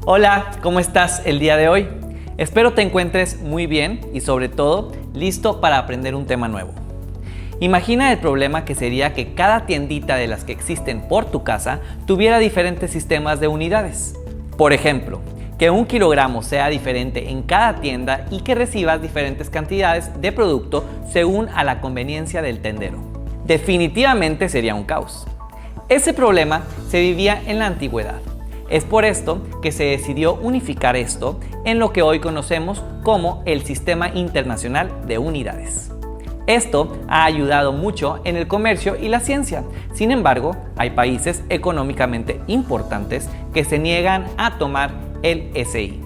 Hola, ¿cómo estás el día de hoy? Espero te encuentres muy bien y sobre todo listo para aprender un tema nuevo. Imagina el problema que sería que cada tiendita de las que existen por tu casa tuviera diferentes sistemas de unidades. Por ejemplo, que 1 kilogramo sea diferente en cada tienda y que recibas diferentes cantidades de producto según a la conveniencia del tendero. Definitivamente sería un caos. Ese problema se vivía en la antigüedad. Es por esto que se decidió unificar esto en lo que hoy conocemos como el Sistema Internacional de Unidades. Esto ha ayudado mucho en el comercio y la ciencia. Sin embargo, hay países económicamente importantes que se niegan a tomar el SI.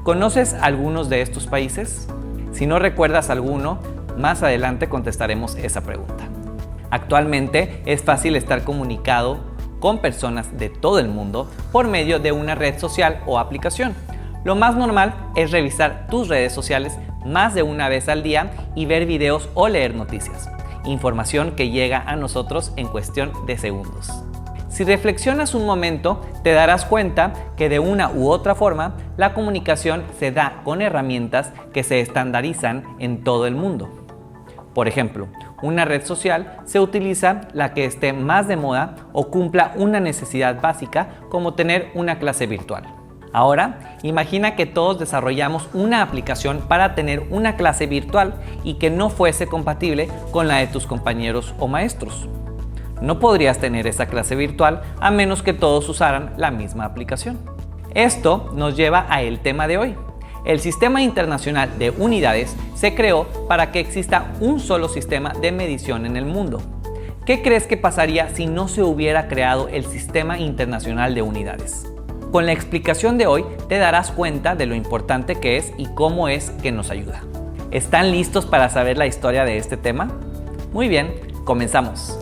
¿Conoces algunos de estos países? Si no recuerdas alguno, más adelante contestaremos esa pregunta. Actualmente es fácil estar comunicado con personas de todo el mundo por medio de una red social o aplicación. Lo más normal es revisar tus redes sociales más de una vez al día y ver videos o leer noticias, información que llega a nosotros en cuestión de segundos. Si reflexionas un momento, te darás cuenta que de una u otra forma la comunicación se da con herramientas que se estandarizan en todo el mundo. Por ejemplo, una red social se utiliza la que esté más de moda o cumpla una necesidad básica como tener una clase virtual. Ahora, imagina que todos desarrollamos una aplicación para tener una clase virtual y que no fuese compatible con la de tus compañeros o maestros. No podrías tener esa clase virtual a menos que todos usaran la misma aplicación. Esto nos lleva al tema de hoy. El Sistema Internacional de Unidades se creó para que exista un solo sistema de medición en el mundo. ¿Qué crees que pasaría si no se hubiera creado el Sistema Internacional de Unidades? Con la explicación de hoy te darás cuenta de lo importante que es y cómo es que nos ayuda. ¿Están listos para saber la historia de este tema? Muy bien, comenzamos.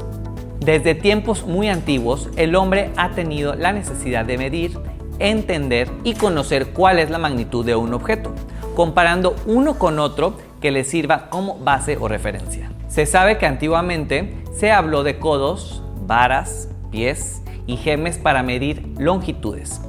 Desde tiempos muy antiguos, el hombre ha tenido la necesidad de medir, entender y conocer cuál es la magnitud de un objeto, comparando uno con otro que le sirva como base o referencia. Se sabe que antiguamente se habló de codos, varas, pies y gemes para medir longitudes,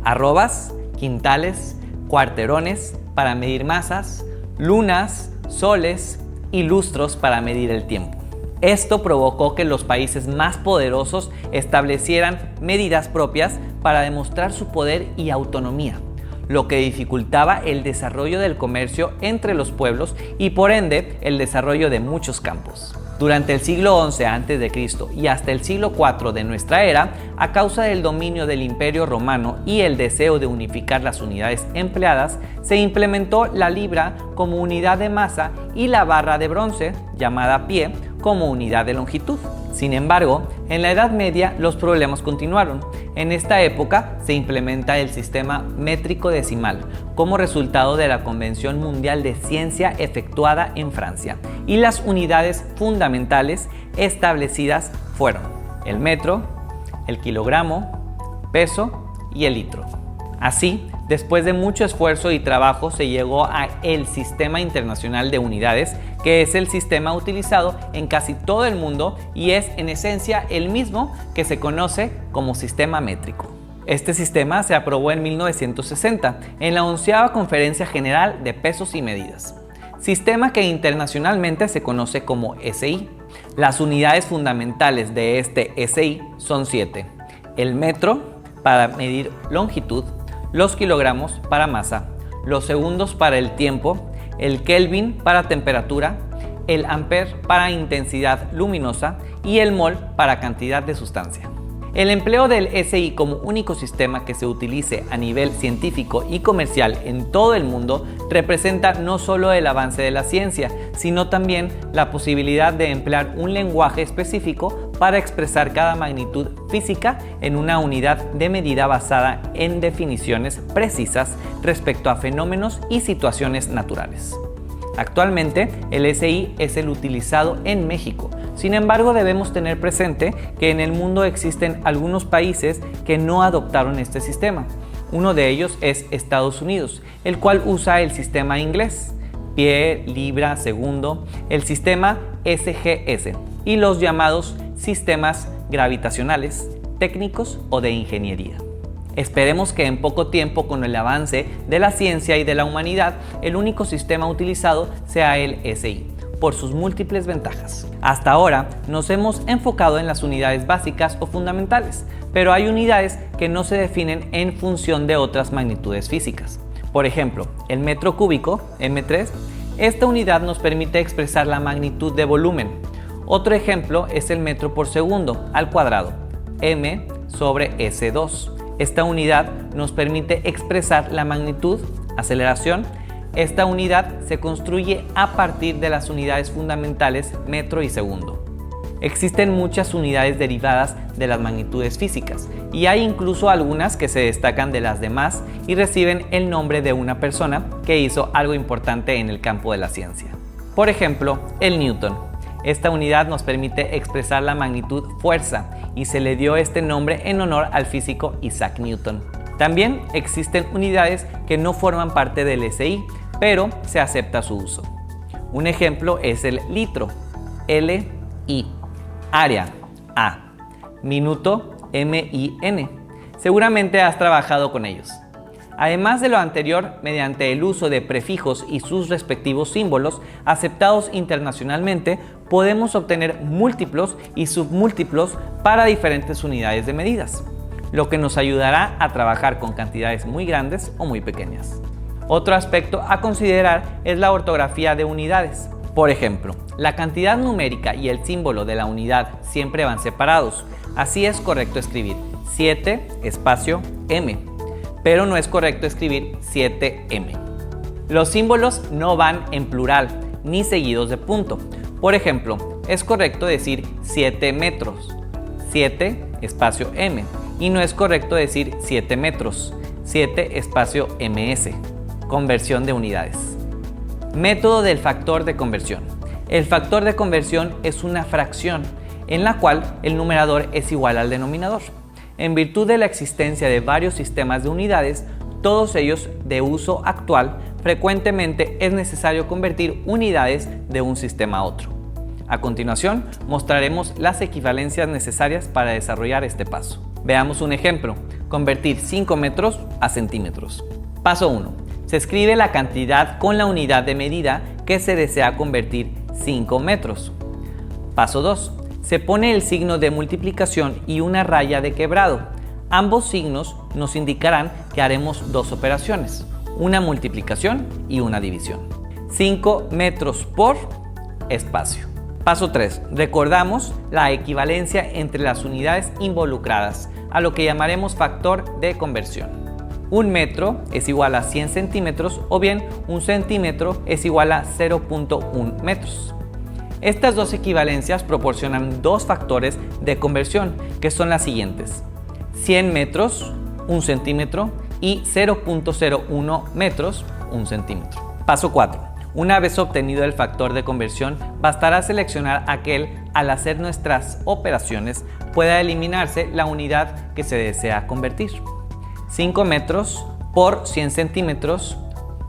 arrobas, quintales, cuarterones para medir masas, lunas, soles y lustros para medir el tiempo. Esto provocó que los países más poderosos establecieran medidas propias para demostrar su poder y autonomía, lo que dificultaba el desarrollo del comercio entre los pueblos y por ende el desarrollo de muchos campos. Durante el siglo XI a.C. y hasta el siglo IV de nuestra era, a causa del dominio del Imperio Romano y el deseo de unificar las unidades empleadas, se implementó la libra como unidad de masa y la barra de bronce, llamada pie, como unidad de longitud. Sin embargo, en la Edad Media los problemas continuaron. En esta época se implementa el sistema métrico decimal como resultado de la Convención Mundial de Ciencia efectuada en Francia, y las unidades fundamentales establecidas fueron el metro, el kilogramo, peso y el litro. Así, después de mucho esfuerzo y trabajo se llegó a el Sistema Internacional de Unidades, que es el sistema utilizado en casi todo el mundo y es en esencia el mismo que se conoce como sistema métrico. Este sistema se aprobó en 1960 en la 11ª Conferencia General de Pesos y Medidas, sistema que internacionalmente se conoce como SI. Las unidades fundamentales de este SI son 7: el metro para medir longitud, los kilogramos para masa, los segundos para el tiempo, el Kelvin para temperatura, el ampere para intensidad luminosa y el mol para cantidad de sustancia. El empleo del SI como único sistema que se utilice a nivel científico y comercial en todo el mundo representa no solo el avance de la ciencia, sino también la posibilidad de emplear un lenguaje específico para expresar cada magnitud física en una unidad de medida basada en definiciones precisas respecto a fenómenos y situaciones naturales. Actualmente, el SI es el utilizado en México. Sin embargo, debemos tener presente que en el mundo existen algunos países que no adoptaron este sistema. Uno de ellos es Estados Unidos, el cual usa el sistema inglés, pie, libra, segundo, el sistema SGS y los llamados sistemas gravitacionales, técnicos o de ingeniería. Esperemos que en poco tiempo, con el avance de la ciencia y de la humanidad, el único sistema utilizado sea el SI, por sus múltiples ventajas. Hasta ahora nos hemos enfocado en las unidades básicas o fundamentales, pero hay unidades que no se definen en función de otras magnitudes físicas. Por ejemplo, el metro cúbico, M3, esta unidad nos permite expresar la magnitud de volumen. Otro ejemplo es el metro por segundo al cuadrado, M sobre S2. Esta unidad nos permite expresar la magnitud, aceleración. Esta unidad se construye a partir de las unidades fundamentales metro y segundo. Existen muchas unidades derivadas de las magnitudes físicas y hay incluso algunas que se destacan de las demás y reciben el nombre de una persona que hizo algo importante en el campo de la ciencia. Por ejemplo, el Newton. Esta unidad nos permite expresar la magnitud fuerza y se le dio este nombre en honor al físico Isaac Newton. También existen unidades que no forman parte del SI, pero se acepta su uso. Un ejemplo es el litro, LI, área, A, minuto, MIN. Seguramente has trabajado con ellos. Además de lo anterior, mediante el uso de prefijos y sus respectivos símbolos aceptados internacionalmente, podemos obtener múltiplos y submúltiplos para diferentes unidades de medidas, lo que nos ayudará a trabajar con cantidades muy grandes o muy pequeñas. Otro aspecto a considerar es la ortografía de unidades. Por ejemplo, la cantidad numérica y el símbolo de la unidad siempre van separados. Así es correcto escribir 7 espacio M, pero no es correcto escribir 7M. Los símbolos no van en plural ni seguidos de punto. Por ejemplo, es correcto decir 7 metros, 7 espacio M, y no es correcto decir 7 metros, 7 espacio MS. Conversión de unidades. Método del factor de conversión. El factor de conversión es una fracción en la cual el numerador es igual al denominador. En virtud de la existencia de varios sistemas de unidades, todos ellos de uso actual, frecuentemente es necesario convertir unidades de un sistema a otro. A continuación, mostraremos las equivalencias necesarias para desarrollar este paso. Veamos un ejemplo: convertir 5 metros a centímetros. Paso 1. Se escribe la cantidad con la unidad de medida que se desea convertir 5 metros. Paso 2. Se pone el signo de multiplicación y una raya de quebrado. Ambos signos nos indicarán que haremos dos operaciones, una multiplicación y una división. 5 metros por espacio. Paso 3. Recordamos la equivalencia entre las unidades involucradas, a lo que llamaremos factor de conversión. Un metro es igual a 100 centímetros o bien un centímetro es igual a 0.1 metros. Estas dos equivalencias proporcionan dos factores de conversión que son las siguientes: 100 metros, 1 centímetro y 0.01 metros, 1 centímetro. Paso 4. Una vez obtenido el factor de conversión, bastará seleccionar aquel al hacer nuestras operaciones pueda eliminarse la unidad que se desea convertir. 5 metros por 100 centímetros,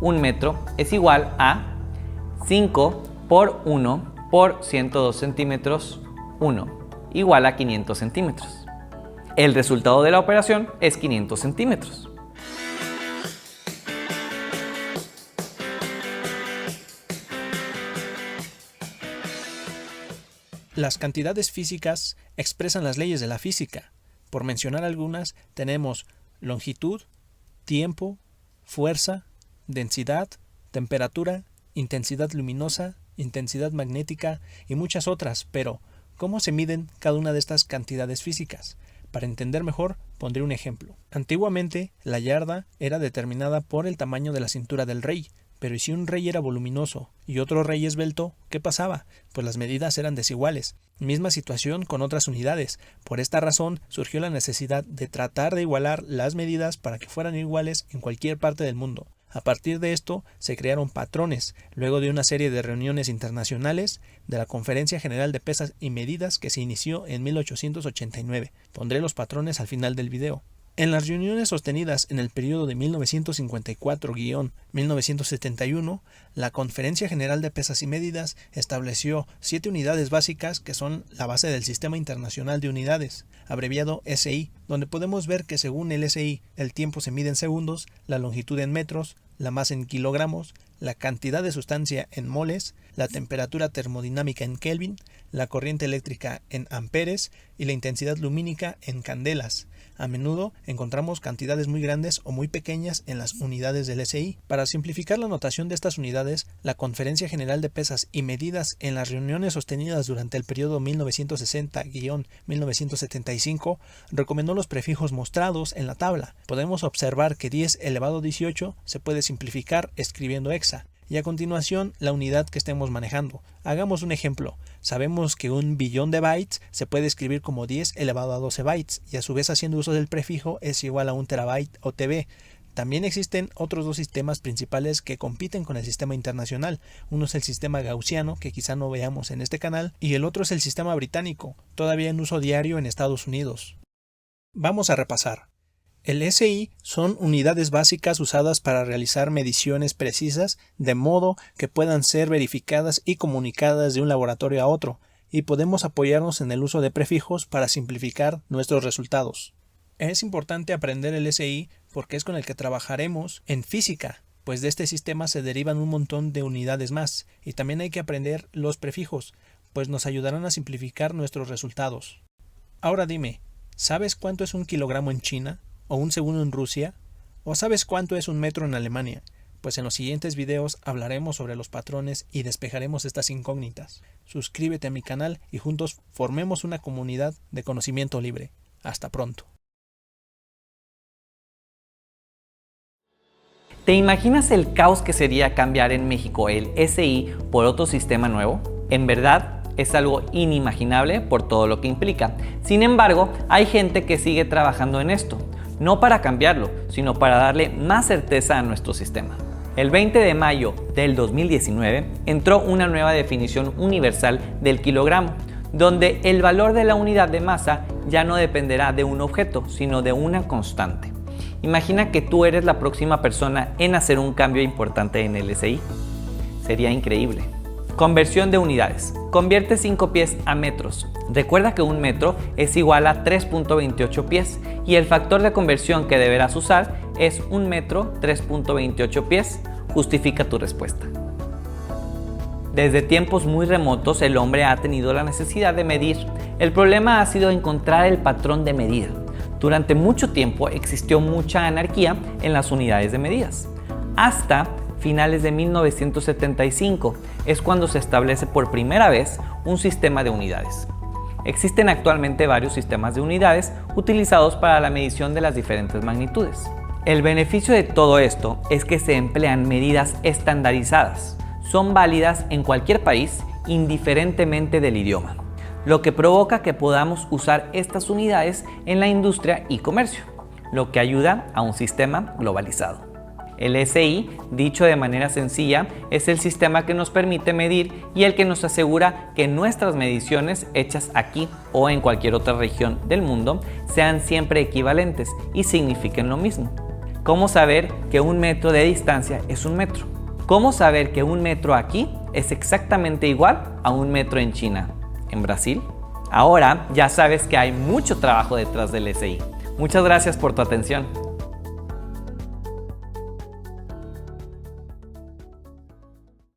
1 metro, es igual a 5 por 1 por 102 centímetros, 1, igual a 500 centímetros. El resultado de la operación es 500 centímetros. Las cantidades físicas expresan las leyes de la física. Por mencionar algunas, tenemos longitud, tiempo, fuerza, densidad, temperatura, intensidad luminosa, intensidad magnética y muchas otras, pero ¿cómo se miden cada una de estas cantidades físicas? Para entender mejor, pondré un ejemplo. Antiguamente, la yarda era determinada por el tamaño de la cintura del rey, pero ¿y si un rey era voluminoso y otro rey esbelto? ¿Qué pasaba? Pues las medidas eran desiguales. Misma situación con otras unidades. Por esta razón surgió la necesidad de tratar de igualar las medidas para que fueran iguales en cualquier parte del mundo. A partir de esto se crearon patrones, luego de una serie de reuniones internacionales de la Conferencia General de Pesas y Medidas que se inició en 1889. Pondré los patrones al final del video. En las reuniones sostenidas en el periodo de 1954-1971, la Conferencia General de Pesas y Medidas estableció 7 unidades básicas que son la base del Sistema Internacional de Unidades, abreviado SI, donde podemos ver que según el SI, el tiempo se mide en segundos, la longitud en metros, la masa en kilogramos, la cantidad de sustancia en moles, la temperatura termodinámica en Kelvin, la corriente eléctrica en amperes y la intensidad lumínica en candelas. A menudo encontramos cantidades muy grandes o muy pequeñas en las unidades del SI. Para simplificar la notación de estas unidades, la Conferencia General de Pesas y Medidas en las reuniones sostenidas durante el periodo 1960-1975 recomendó los prefijos mostrados en la tabla. Podemos observar que 10 elevado a 18 se puede simplificar escribiendo hexa. Y a continuación, la unidad que estemos manejando. Hagamos un ejemplo. Sabemos que 1 billón de bytes se puede escribir como 10 elevado a 12 bytes, y a su vez haciendo uso del prefijo es igual a 1 terabyte o TB. También existen otros 2 sistemas principales que compiten con el sistema internacional. Uno es el sistema gaussiano, que quizá no veamos en este canal, y el otro es el sistema británico, todavía en uso diario en Estados Unidos. Vamos a repasar. El SI son unidades básicas usadas para realizar mediciones precisas de modo que puedan ser verificadas y comunicadas de un laboratorio a otro, y podemos apoyarnos en el uso de prefijos para simplificar nuestros resultados. Es importante aprender el SI porque es con el que trabajaremos en física, pues de este sistema se derivan un montón de unidades más, y también hay que aprender los prefijos, pues nos ayudarán a simplificar nuestros resultados. Ahora dime, ¿sabes cuánto es 1 kilogramo en China? ¿O 1 segundo en Rusia? ¿O sabes cuánto es 1 metro en Alemania? Pues en los siguientes videos hablaremos sobre los patrones y despejaremos estas incógnitas. Suscríbete a mi canal y juntos formemos una comunidad de conocimiento libre. Hasta pronto. ¿Te imaginas el caos que sería cambiar en México el SI por otro sistema nuevo? En verdad, es algo inimaginable por todo lo que implica. Sin embargo, hay gente que sigue trabajando en esto. No para cambiarlo, sino para darle más certeza a nuestro sistema. El 20 de mayo del 2019 entró una nueva definición universal del kilogramo, donde el valor de la unidad de masa ya no dependerá de un objeto, sino de una constante. Imagina que tú eres la próxima persona en hacer un cambio importante en el SI. Sería increíble. Conversión de unidades. Convierte 5 pies a metros. Recuerda que 1 metro es igual a 3.28 pies y el factor de conversión que deberás usar es 1 metro 3.28 pies. Justifica tu respuesta. Desde tiempos muy remotos el hombre ha tenido la necesidad de medir. El problema ha sido encontrar el patrón de medida. Durante mucho tiempo existió mucha anarquía en las unidades de medidas. Hasta finales de 1975 es cuando se establece por primera vez un sistema de unidades. Existen actualmente varios sistemas de unidades utilizados para la medición de las diferentes magnitudes. El beneficio de todo esto es que se emplean medidas estandarizadas. Son válidas en cualquier país, indiferentemente del idioma, lo que provoca que podamos usar estas unidades en la industria y comercio, lo que ayuda a un sistema globalizado. El SI, dicho de manera sencilla, es el sistema que nos permite medir y el que nos asegura que nuestras mediciones hechas aquí o en cualquier otra región del mundo sean siempre equivalentes y signifiquen lo mismo. ¿Cómo saber que 1 metro de distancia es 1 metro? ¿Cómo saber que 1 metro aquí es exactamente igual a 1 metro en China, en Brasil? Ahora ya sabes que hay mucho trabajo detrás del SI. Muchas gracias por tu atención.